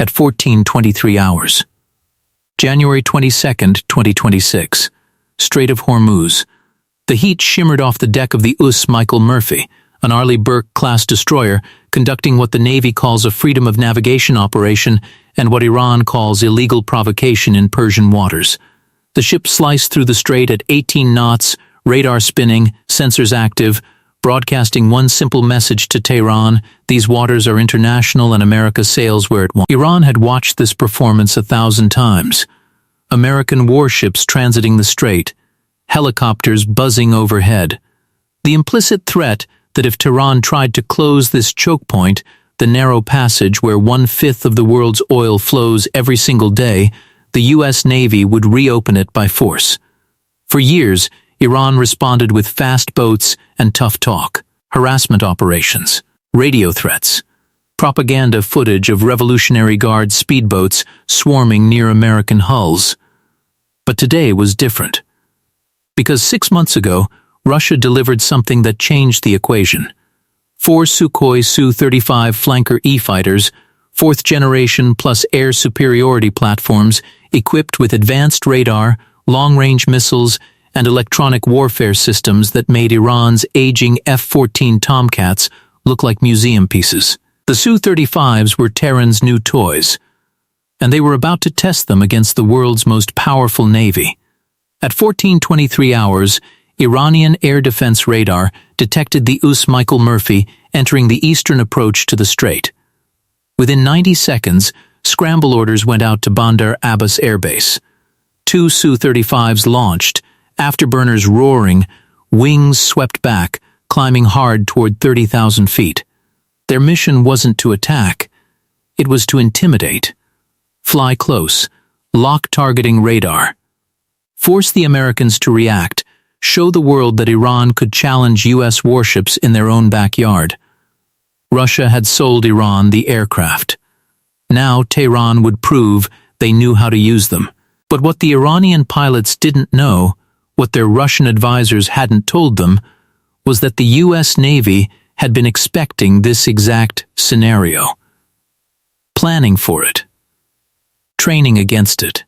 at 14:23 hours. January 22, 2026. Strait of Hormuz. The heat shimmered off the deck of the Michael Murphy, an Arleigh Burke-class destroyer conducting what the Navy calls a freedom of navigation operation and what Iran calls illegal provocation in Persian waters. The ship sliced through the strait at 18 knots, radar spinning, sensors active, broadcasting one simple message to Tehran: these waters are international and America sails where it wants. Iran had watched this performance 1,000 times. American warships transiting the strait, helicopters buzzing overhead. The implicit threat that if Tehran tried to close this choke point, the narrow passage where 1/5 of the world's oil flows every single day, the U.S. Navy would reopen it by force. For years, Iran responded with fast boats and tough talk, harassment operations, radio threats, propaganda footage of Revolutionary Guard speedboats swarming near American hulls. But today was different. Because 6 months ago, Russia delivered something that changed the equation. 4 Sukhoi Su-35 flanker E-fighters, 4th generation plus air superiority platforms equipped with advanced radar, long-range missiles, and electronic warfare systems that made Iran's aging F-14 Tomcats look like museum pieces. The Su-35s were Tehran's new toys, and they were about to test them against the world's most powerful navy. At 14:23 hours, Iranian air defense radar detected the Michael Murphy entering the eastern approach to the strait. Within 90 seconds, scramble orders went out to Bandar Abbas Air Base. 2 Su-35s launched, afterburners roaring, wings swept back, climbing hard toward 30,000 feet. Their mission wasn't to attack, it was to intimidate. Fly close, lock targeting radar. Force the Americans to react, show the world that Iran could challenge U.S. warships in their own backyard. Russia had sold Iran the aircraft. Now Tehran would prove they knew how to use them. But what the Iranian pilots didn't know, what their Russian advisors hadn't told them, was that the U.S. Navy had been expecting this exact scenario. Planning for it. Training against it.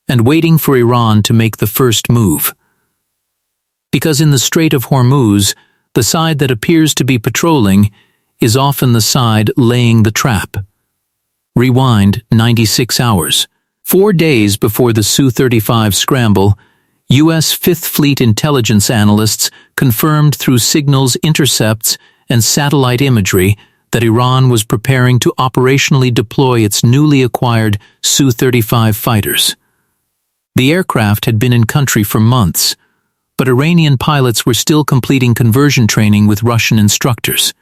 And waiting for Iran to make the first move. Because in the Strait of Hormuz, the side that appears to be patrolling is often the side laying the trap. Rewind 96 hours. 4 days before the Su-35 scramble, U.S. Fifth Fleet intelligence analysts confirmed through signals, intercepts, and satellite imagery that Iran was preparing to operationally deploy its newly acquired Su-35 fighters. The aircraft had been in country for months, but Iranian pilots were still completing conversion training with Russian instructors.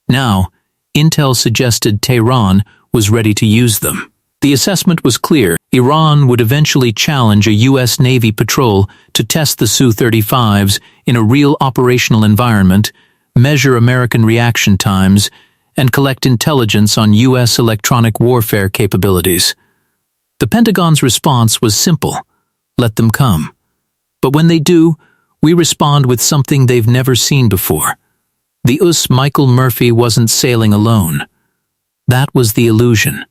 Now, intel suggested Tehran was ready to use them. The assessment was clear: Iran would eventually challenge a U.S. Navy patrol to test the Su-35s in a real operational environment, measure American reaction times, and collect intelligence on U.S. electronic warfare capabilities. The Pentagon's response was simple: let them come. But when they do, we respond with something they've never seen before. The Michael Murphy wasn't sailing alone. That was the illusion.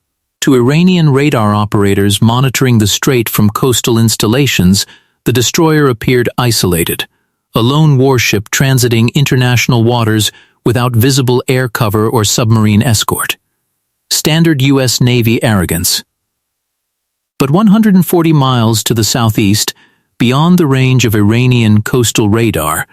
To Iranian radar operators monitoring the strait from coastal installations, the destroyer appeared isolated, a lone warship transiting international waters without visible air cover or submarine escort. Standard U.S. Navy arrogance. But 140 miles to the southeast, beyond the range of Iranian coastal radar,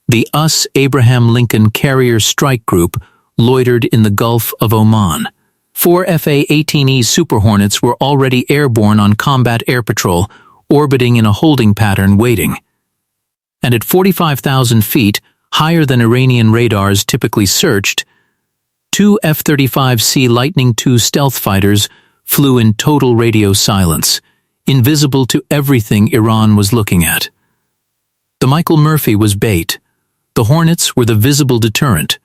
the Abraham Lincoln Carrier Strike Group loitered in the Gulf of Oman. 4 Fa-18E Super Hornets were already airborne on combat air patrol, orbiting in a holding pattern waiting. And at 45,000 feet, higher than Iranian radars typically searched, 2 F-35C Lightning II stealth fighters flew in total radio silence, invisible to everything Iran was looking at. The Michael Murphy was bait, the Hornets were the visible deterrent,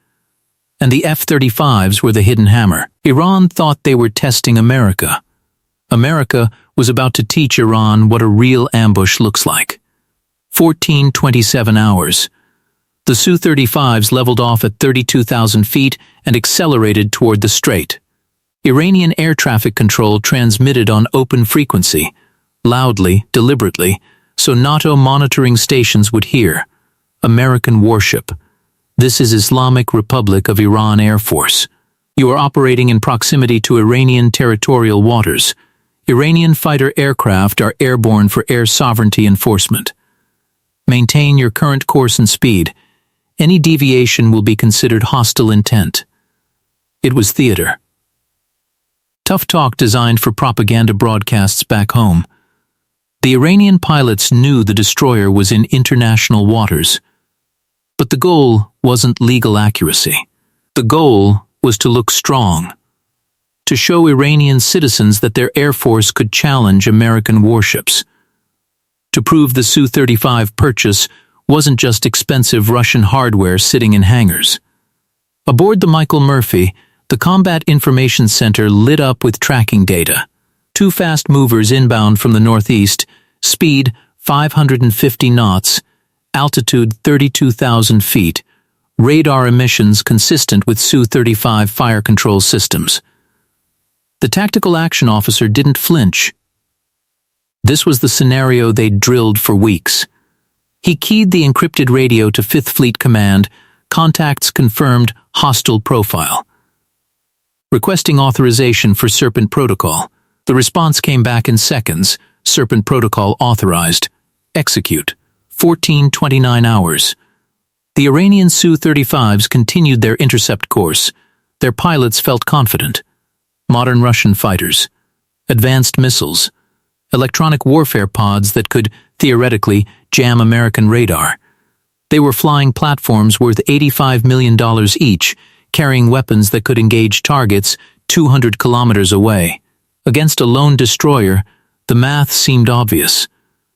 and the F-35s were the hidden hammer. Iran thought they were testing America. America was about to teach Iran what a real ambush looks like. 14:27 hours. The Su-35s leveled off at 32,000 feet and accelerated toward the strait. Iranian air traffic control transmitted on open frequency, loudly, deliberately, so NATO monitoring stations would hear. American warship. This is Islamic Republic of Iran Air Force. You are operating in proximity to Iranian territorial waters. Iranian fighter aircraft are airborne for air sovereignty enforcement. Maintain your current course and speed. Any deviation will be considered hostile intent. It was theater. Tough talk designed for propaganda broadcasts back home. The Iranian pilots knew the destroyer was in international waters. But the goal wasn't legal accuracy. The goal was to look strong, to show Iranian citizens that their air force could challenge American warships, to prove the Su-35 purchase wasn't just expensive Russian hardware sitting in hangars. Aboard the Michael Murphy, the Combat Information Center lit up with tracking data. 2 fast movers inbound from the northeast, speed 550 knots, altitude 32,000 feet, radar emissions consistent with Su-35 fire control systems. The tactical action officer didn't flinch. This was the scenario they'd drilled for weeks. He keyed the encrypted radio to 5th Fleet Command, contacts confirmed, hostile profile. Requesting authorization for Serpent Protocol. The response came back in seconds. Serpent Protocol authorized. Execute. 14-29 hours. The Iranian Su-35s continued their intercept course. Their pilots felt confident. Modern Russian fighters. Advanced missiles. Electronic warfare pods that could, theoretically, jam American radar. They were flying platforms worth $85 million each, carrying weapons that could engage targets 200 kilometers away. Against a lone destroyer, the math seemed obvious.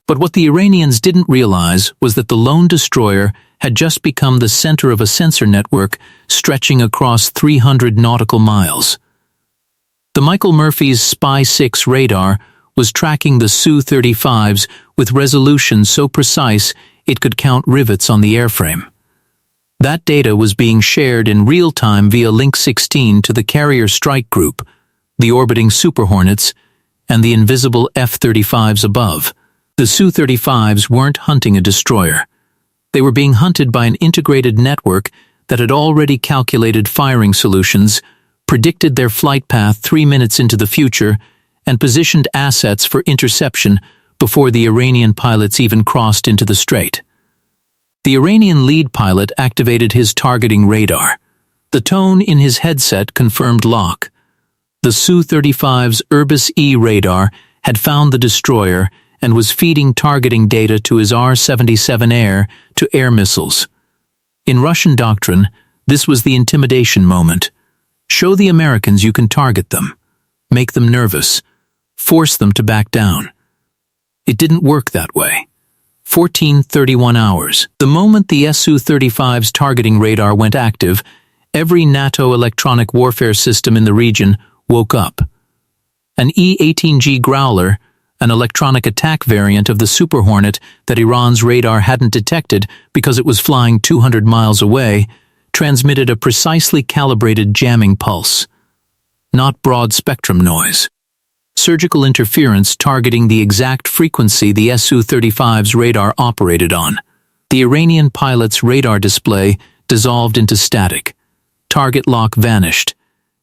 But what the Iranians didn't realize was that the lone destroyer had just become the center of a sensor network stretching across 300 nautical miles. The Michael Murphy's Spy-6 radar was tracking the Su-35s with resolution so precise it could count rivets on the airframe. That data was being shared in real time via Link 16 to the carrier strike group, the orbiting Super Hornets, and the invisible F-35s above. The Su-35s weren't hunting a destroyer. They were being hunted by an integrated network that had already calculated firing solutions, predicted their flight path 3 minutes into the future, and positioned assets for interception before the Iranian pilots even crossed into the strait. The Iranian lead pilot activated his targeting radar. The tone in his headset confirmed lock. The Su-35's Irbis-E radar had found the destroyer and was feeding targeting data to his R-77 air-to-air missiles. In Russian doctrine, this was the intimidation moment. Show the Americans you can target them. Make them nervous. Force them to back down. It didn't work that way. 14-31 hours. The moment the Su-35's targeting radar went active, every NATO electronic warfare system in the region woke up. An E-18G Growler, an electronic attack variant of the Super Hornet that Iran's radar hadn't detected because it was flying 200 miles away, transmitted a precisely calibrated jamming pulse. Not broad-spectrum noise. Surgical interference targeting the exact frequency the Su-35's radar operated on. The Iranian pilot's radar display dissolved into static. Target lock vanished.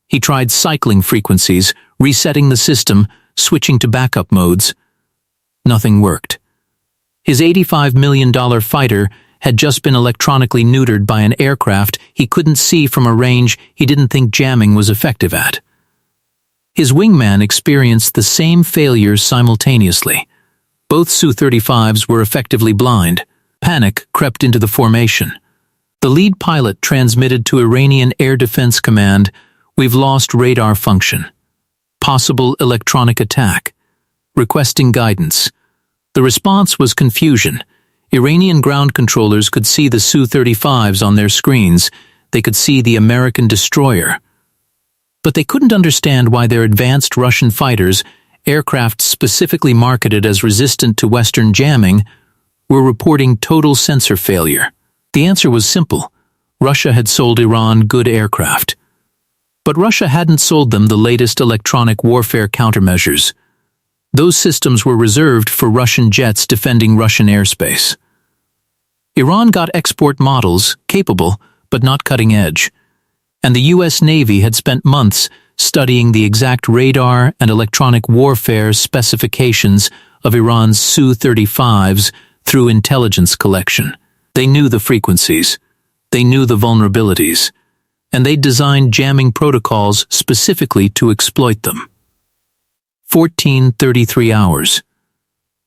He tried cycling frequencies, resetting the system, switching to backup modes. Nothing worked. His $85 million fighter had just been electronically neutered by an aircraft he couldn't see from a range he didn't think jamming was effective at. His wingman experienced the same failures simultaneously. Both Su-35s were effectively blind. Panic crept into the formation. The lead pilot transmitted to Iranian Air Defense Command, "We've lost radar function. Possible electronic attack." Requesting guidance. The response was confusion. Iranian ground controllers could see the Su-35s on their screens. They could see the American destroyer. But they couldn't understand why their advanced Russian fighters, aircraft specifically marketed as resistant to Western jamming, were reporting total sensor failure. The answer was simple. Russia had sold Iran good aircraft. But Russia hadn't sold them the latest electronic warfare countermeasures. Those systems were reserved for Russian jets defending Russian airspace. Iran got export models, capable, but not cutting edge. And the U.S. Navy had spent months studying the exact radar and electronic warfare specifications of Iran's Su-35s through intelligence collection. They knew the frequencies, they knew the vulnerabilities, and they designed jamming protocols specifically to exploit them. 14:33 hours.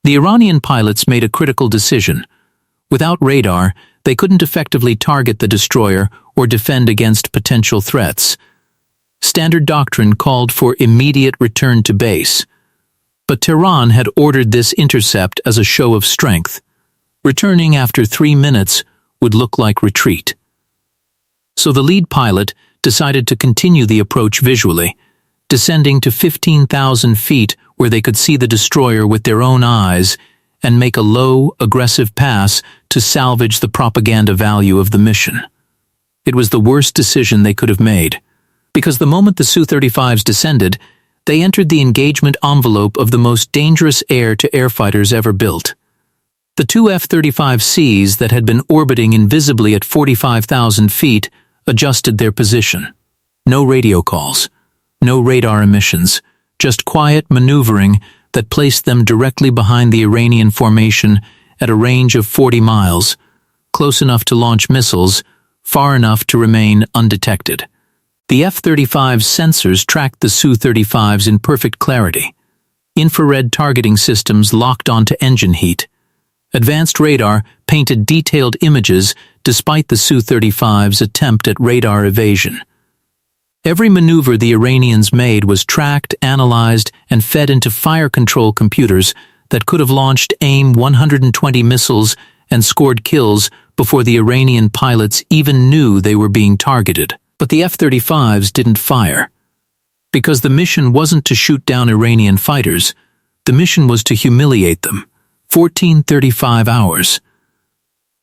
The Iranian pilots made a critical decision. Without radar, they couldn't effectively target the destroyer or defend against potential threats. Standard doctrine called for immediate return to base. But Tehran had ordered this intercept as a show of strength. Returning after 3 minutes would look like retreat. So the lead pilot decided to continue the approach visually, descending to 15,000 feet where they could see the destroyer with their own eyes and make a low, aggressive pass to salvage the propaganda value of the mission. It was the worst decision they could have made, because the moment the Su-35s descended, they entered the engagement envelope of the most dangerous air-to-air fighters ever built. The two F-35Cs that had been orbiting invisibly at 45,000 feet adjusted their position. No radio calls, no radar emissions, just quiet maneuvering that placed them directly behind the Iranian formation at a range of 40 miles, close enough to launch missiles, far enough to remain undetected. The F-35's sensors tracked the Su-35s in perfect clarity. Infrared targeting systems locked onto engine heat. Advanced radar painted detailed images despite the Su-35's attempt at radar evasion. Every maneuver the Iranians made was tracked, analyzed, and fed into fire control computers that could have launched AIM-120 missiles and scored kills before the Iranian pilots even knew they were being targeted. But the F-35s didn't fire. Because the mission wasn't to shoot down Iranian fighters, the mission was to humiliate them. 14:35 hours.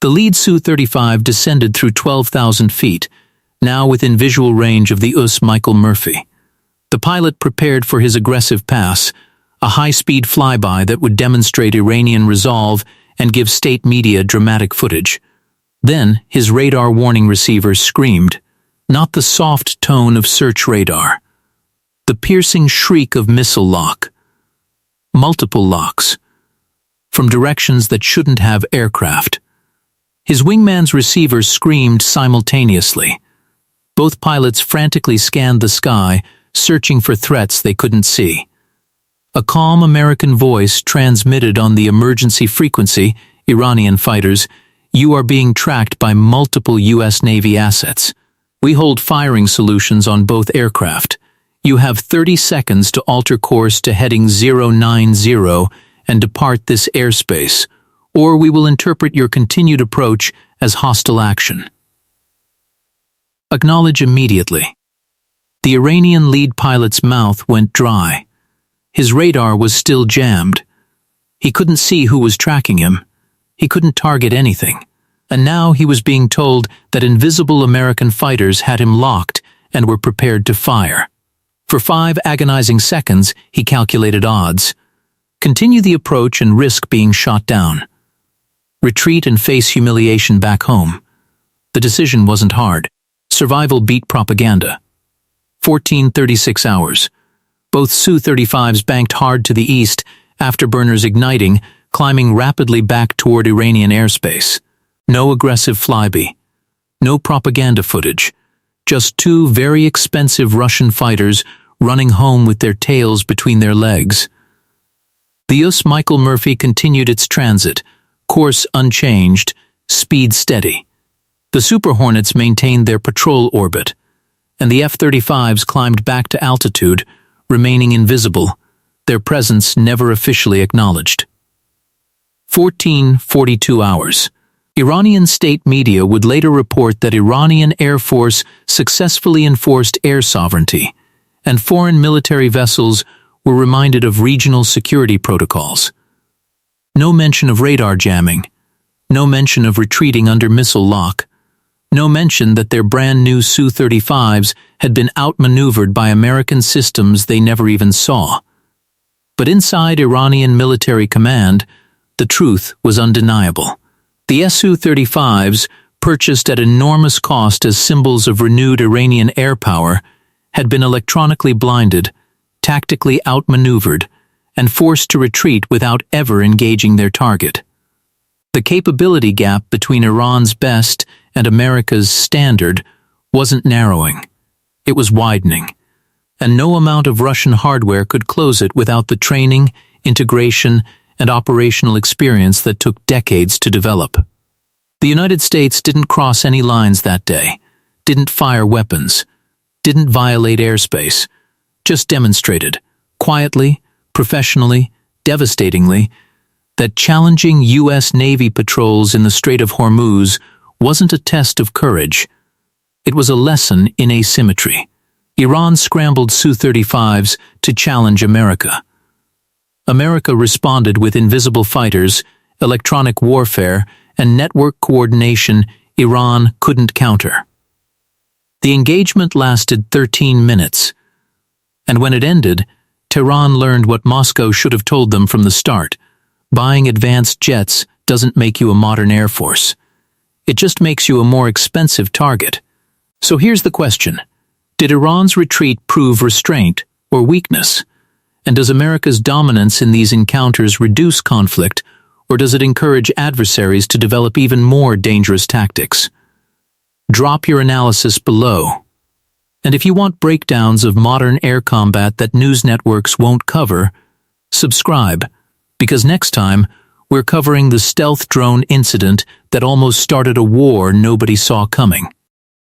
The lead Su-35 descended through 12,000 feet, now within visual range of the Michael Murphy. The pilot prepared for his aggressive pass, a high-speed flyby that would demonstrate Iranian resolve and give state media dramatic footage. Then his radar warning receiver screamed, not the soft tone of search radar, the piercing shriek of missile lock. Multiple locks, from directions that shouldn't have aircraft. His wingman's receivers screamed simultaneously. Both pilots frantically scanned the sky, searching for threats they couldn't see. A calm American voice transmitted on the emergency frequency, Iranian fighters, "You are being tracked by multiple U.S. Navy assets. We hold firing solutions on both aircraft. You have 30 seconds to alter course to heading 090 and depart this airspace, or we will interpret your continued approach as hostile action. Acknowledge immediately." The Iranian lead pilot's mouth went dry. His radar was still jammed. He couldn't see who was tracking him. He couldn't target anything. And now he was being told that invisible American fighters had him locked and were prepared to fire. For 5 agonizing seconds, he calculated odds. Continue the approach and risk being shot down. Retreat and face humiliation back home. The decision wasn't hard. Survival beat propaganda. 14:36 hours. Both Su-35s banked hard to the east, afterburners igniting, climbing rapidly back toward Iranian airspace. No aggressive flyby. No propaganda footage. Just 2 very expensive Russian fighters running home with their tails between their legs. The Michael Murphy continued its transit, course unchanged, speed steady. The Super Hornets maintained their patrol orbit, and the F-35s climbed back to altitude, remaining invisible, their presence never officially acknowledged. 14:42 hours. Iranian state media would later report that Iranian Air Force successfully enforced air sovereignty, and foreign military vessels were reminded of regional security protocols. No mention of radar jamming, no mention of retreating under missile lock, No mention that their brand new Su-35s had been outmaneuvered by American systems they never even saw. But inside Iranian military command, the truth was undeniable. The Su-35s, purchased at enormous cost as symbols of renewed Iranian air power, had been electronically blinded, tactically outmaneuvered, and forced to retreat without ever engaging their target. The capability gap between Iran's best and America's standard wasn't narrowing. It was widening, and no amount of Russian hardware could close it without the training, integration, and operational experience that took decades to develop. The United States didn't cross any lines that day, didn't fire weapons, didn't violate airspace, just demonstrated, quietly, professionally, devastatingly, that challenging U.S. Navy patrols in the Strait of Hormuz wasn't a test of courage. It was a lesson in asymmetry. Iran scrambled Su-35s to challenge America. America responded with invisible fighters, electronic warfare, and network coordination Iran couldn't counter. The engagement lasted 13 minutes, and when it ended, Tehran learned what Moscow should have told them from the start. Buying advanced jets doesn't make you a modern air force. It just makes you a more expensive target. So here's the question. Did Iran's retreat prove restraint or weakness? And does America's dominance in these encounters reduce conflict, or does it encourage adversaries to develop even more dangerous tactics? Drop your analysis below. And if you want breakdowns of modern air combat that news networks won't cover, subscribe, because next time we're covering the stealth drone incident that almost started a war nobody saw coming.